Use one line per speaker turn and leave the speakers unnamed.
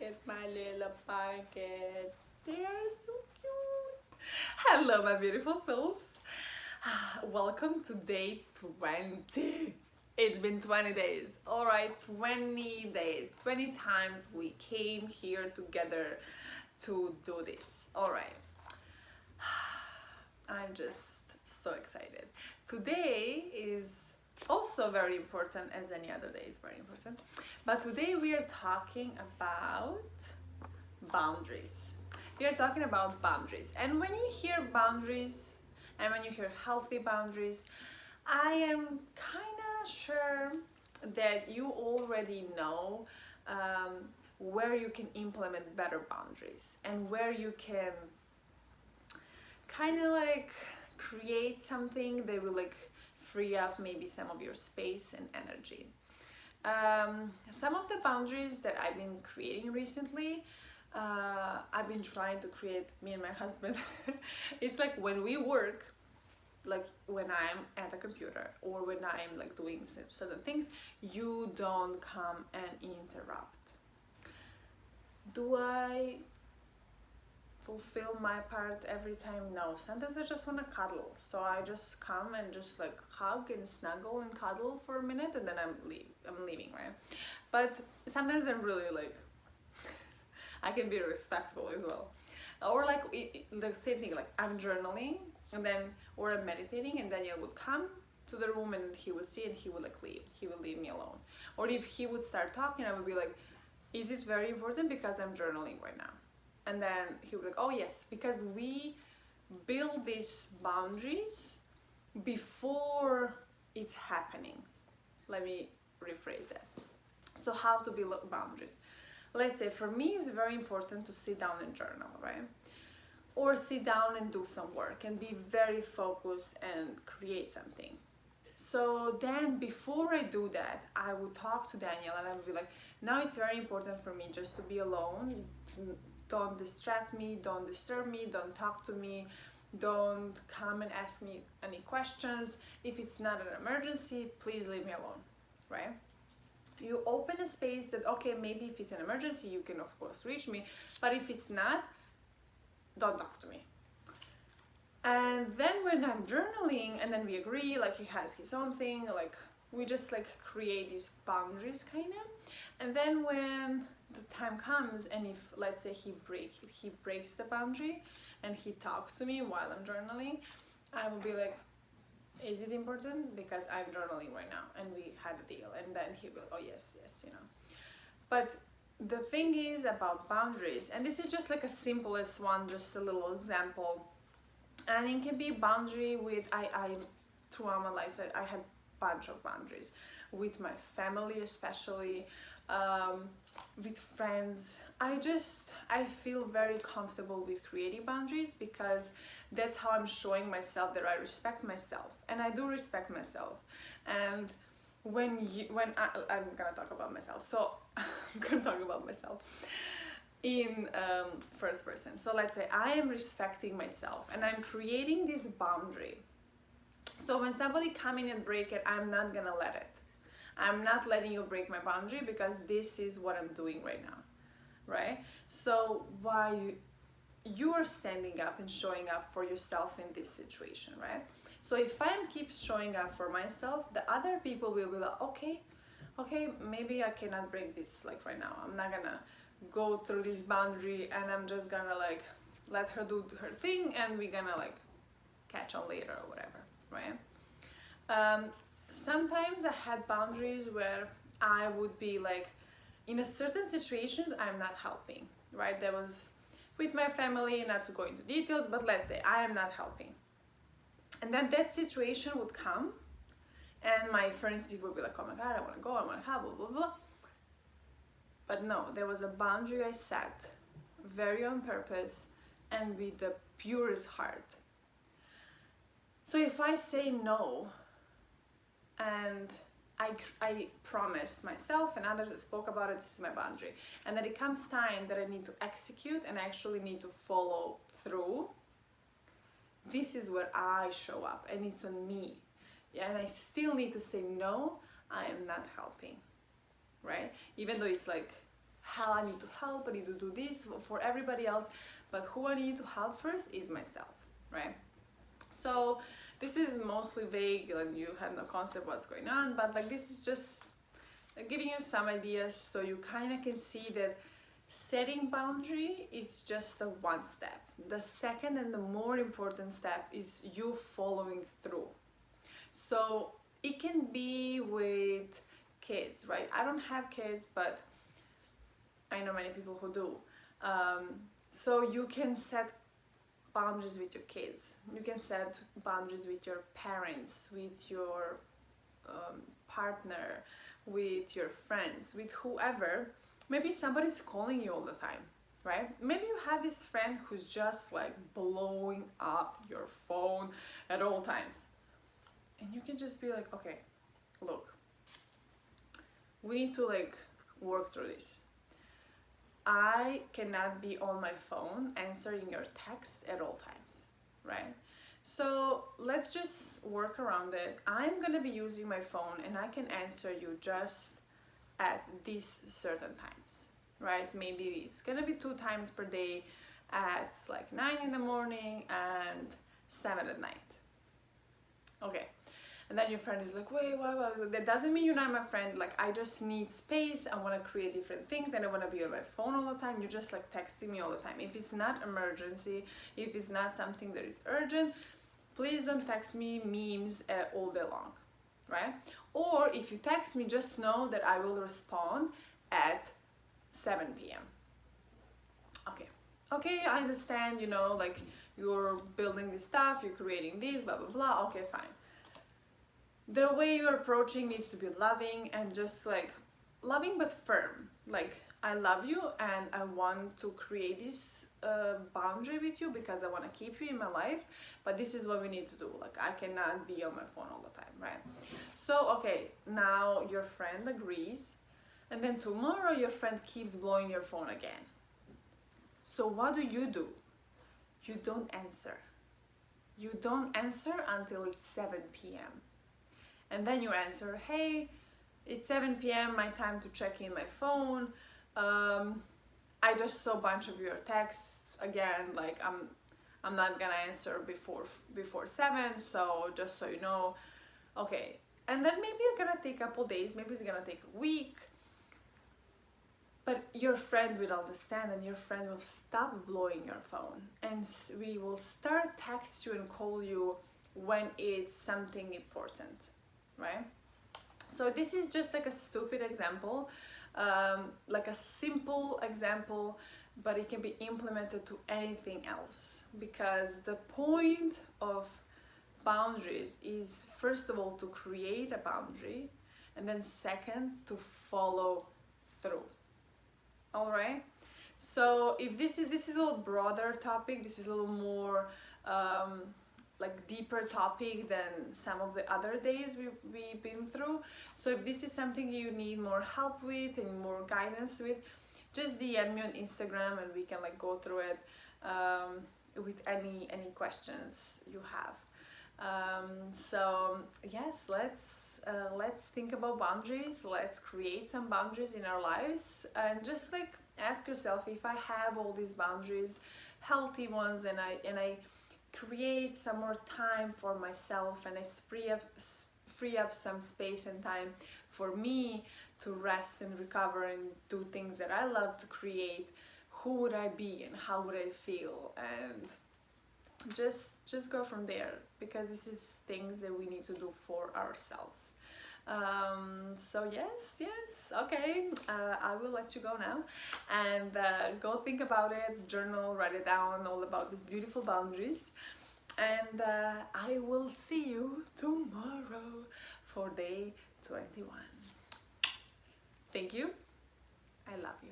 at my little packets. They are so cute. Hello, my beautiful souls. Welcome to day 20. It's been 20 days. All right, 20 days. 20 times we came here together to do this. All right. I'm just so excited. Today is also very important, as any other day is very important. But today we are talking about boundaries. We are talking about boundaries. And when you hear boundaries and when you hear healthy boundaries, I am kind of sure that you already know where you can implement better boundaries and where you can kind of like create something that will like free up maybe some of your space and energy. Some of the boundaries that I've been creating recently, I've been trying to create, me and my husband. It's like when we work, like when I'm at a computer or when I'm like doing certain things, you don't come and interrupt. Do I fulfill my part every time? No, sometimes I just want to cuddle, so I just come and just like hug and snuggle and cuddle for a minute, and then I'm leaving, right? But sometimes I'm really like I can be respectful as well, or like the same thing, like I'm journaling and then or I'm meditating, and Daniel would come to the room and he would see and he would like leave. He would leave me alone. Or if he would start talking, I would be like, is it very important because I'm journaling right now? And then he was like, oh yes, because we build these boundaries before it's happening. Let me rephrase that. So how to build boundaries? Let's say for me it's very important to sit down and journal, right? Or sit down and do some work and be very focused and create something. So then before I do that, I would talk to Daniel and I would be like, now it's very important for me just to be alone. Don't distract me, don't disturb me, don't talk to me, don't come and ask me any questions. If it's not an emergency, please leave me alone, right? You open a space that, okay, maybe if it's an emergency, you can of course reach me, but if it's not, don't talk to me. And then when I'm journaling and then we agree, like he has his own thing, like we just like create these boundaries kind of. And then when the time comes and if let's say he breaks the boundary and he talks to me while I'm journaling, I will be like, is it important? Because I'm journaling right now and we had a deal. And then he will, oh yes, you know. But the thing is about boundaries, and this is just like a simplest one, just a little example, and it can be boundary with I throughout my life I had bunch of boundaries with my family, especially with friends. I feel very comfortable with creating boundaries because that's how I'm showing myself that I respect myself, and I do respect myself. And I'm gonna talk about myself, so I'm gonna talk about myself in first person. So let's say I am respecting myself and I'm creating this boundary. So when somebody come in and break it, I'm not gonna let it. I'm not letting you break my boundary because this is what I'm doing right now, right? So while you are standing up and showing up for yourself in this situation, right? So if I keep showing up for myself, the other people will be like, okay, maybe I cannot break this like right now. I'm not gonna go through this boundary and I'm just gonna like let her do her thing and we're gonna like catch on later or whatever, right? Sometimes I had boundaries where I would be like, in a certain situations I'm not helping, right? That was with my family, not to go into details, but let's say I am not helping. And then that situation would come and my friends would be like, oh my God, I wanna go, I wanna help, blah, blah, blah. But no, there was a boundary I set very on purpose and with the purest heart. So if I say no, and I promised myself and others that spoke about it, this is my boundary, and that it comes time that I need to execute and I actually need to follow through, this is where I show up and it's on me. And I still need to say no, I am not helping, right? Even though it's like I need to help, I need to do this for everybody else, but who I need to help first is myself, right? So this is mostly vague and you have no concept what's going on, but like this is just giving you some ideas so you kind of can see that setting boundary is just the one step. The second and the more important step is you following through. So it can be with kids, right? I don't have kids, but I know many people who do. So you can set boundaries with your kids. You can set boundaries with your parents, with your partner, with your friends, with whoever. Maybe somebody's calling you all the time, right? Maybe you have this friend who's just like blowing up your phone at all times. And you can just be like, okay, look, we need to like work through this. I cannot be on my phone answering your text at all times, right? So let's just work around it. I'm gonna be using my phone and I can answer you just at these certain times, right? Maybe it's gonna be 2 times per day at like 9 in the morning and 7 at night. Okay. And then your friend is like, wait, what? That doesn't mean you're not my friend. Like, I just need space. I want to create different things. I don't want to be on my phone all the time. You're just like texting me all the time. If it's not emergency, if it's not something that is urgent, please don't text me memes all day long, right? Or if you text me, just know that I will respond at 7 p.m. Okay, I understand, you know, like you're building this stuff, you're creating this, blah, blah, blah. Okay, fine. The way you're approaching needs to be loving and just like loving but firm. Like, I love you and I want to create this boundary with you because I want to keep you in my life, but this is what we need to do. Like, I cannot be on my phone all the time, right? So, okay, now your friend agrees, and then tomorrow your friend keeps blowing your phone again. So what do? You don't answer. You don't answer until it's 7 p.m. And then you answer, hey, it's 7 p.m, my time to check in my phone. I just saw a bunch of your texts again, like I'm not gonna answer before 7, so just so you know. Okay, and then maybe it's gonna take a couple days, maybe it's gonna take a week, but your friend will understand and your friend will stop blowing your phone and we will start text you and call you when it's something important, right? So this is just like a stupid example, like a simple example, but it can be implemented to anything else, because the point of boundaries is, first of all, to create a boundary, and then second, to follow through. All right, so if this is a little broader topic, this is a little more like deeper topic than some of the other days we've been through. So if this is something you need more help with and more guidance with, just DM me on Instagram and we can like go through it with any questions you have. So yes, let's think about boundaries. Let's create some boundaries in our lives and just like ask yourself, if I have all these boundaries, healthy ones, and I create some more time for myself and I free up some space and time for me to rest and recover and do things that I love to create, who would I be and how would I feel? And just go from there, because this is things that we need to do for ourselves. So yes, okay, I will let you go now and go think about it, journal, write it down, all about these beautiful boundaries, and I will see you tomorrow for day 21. Thank you. I love you.